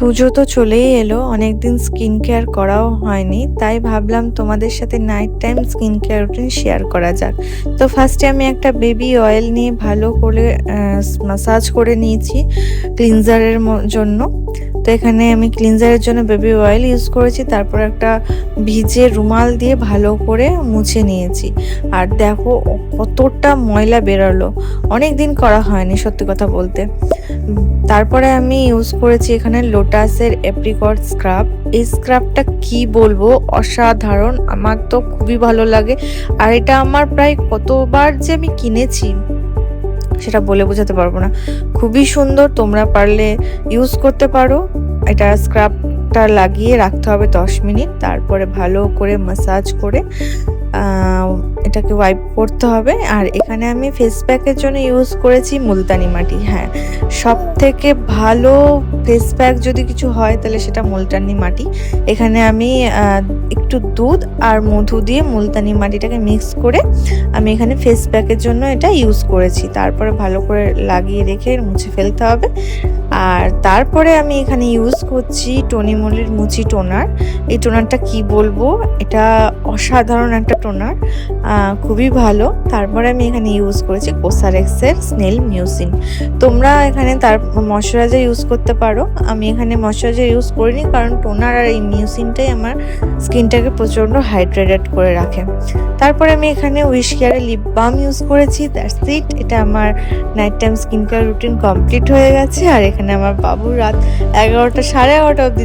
পুজো তো চলেই এলো, অনেকদিন স্কিন কেয়ার করাও হয়নি, তাই ভাবলাম তোমাদের সাথে night time skin care routine share করা যাক। তো ফার্স্টে আমি একটা বেবি অয়েল নিয়ে ভালো করে মাসাজ করে নিয়েছি ক্লিনজারের জন্য। তো এখানে আমি ক্লিনজারের জন্য বেবি অয়েল ইউজ করেছি, তারপর একটা ভিজে রুমাল দিয়ে ভালো করে মুছে নিয়েছি। আর দেখো কতটা ময়লা বেরোলো, অনেক দিন করা হয়নি সত্যি কথা বলতে। তারপরে আমি ইউজ করেছি এখানে লোটাসের এপ্রিকট স্ক্রাব। এই স্ক্রাবটা কি বলবো, অসাধারণ, আমার তো খুবই ভালো লাগে। আর এটা আমার প্রায় কতবার যে আমি কিনেছি সেটা বলে বোঝাতে পারবো না, খুবই সুন্দর। তোমরা পারলে ইউজ করতে পারো। এটা স্ক্রাবটা লাগিয়ে রাখতে হবে 10 মিনিট, তারপরে ভালো করে ম্যাসাজ করে এটাকে ওয়াইপ করতে হবে। আর এখানে আমি ফেস প্যাকের জন্য ইউজ করেছি মুলতানি মাটি। হ্যাঁ, সব থেকে ভালো ফেস প্যাক যদি কিছু হয় তাহলে সেটা মুলতানি মাটি। এখানে আমি একটু দুধ আর মধু দিয়ে মুলতানি মাটিটাকে মিক্স করে আমি এখানে ফেস প্যাকের জন্য এটা ইউজ করেছি। তারপরে ভালো করে লাগিয়ে রেখে মুছে ফেলতে হবে। আর তারপরে আমি এখানে ইউজ করছি টনিমোলের মুচি টোনার। এই টোনারটা কি বলবো, এটা অসাধারণ একটা টোনার, খুবই ভালো। তারপরে আমি এখানে ইউজ করেছি কোসারেক্সের স্নেল মিউসিন। তোমরা এখানে তার ময়শ্চারাইজার ইউজ করতে পারো। আমি এখানে ময়শ্চারাইজার ইউজ করিনি, কারণ টোনার আর এই মিউসিনটাই আমার স্কিনটাকে প্রচণ্ড হাইড্রেটেড করে রাখে। তারপরে আমি এখানে উইশ কেয়ারের লিপ বাম ইউজ করেছি। দ্যাটস ইট, এটা আমার night time skin care routine complete হয়ে গেছে। আর এখানে আমার বাবু রাত 11টা, সাড়ে 11টা অবধি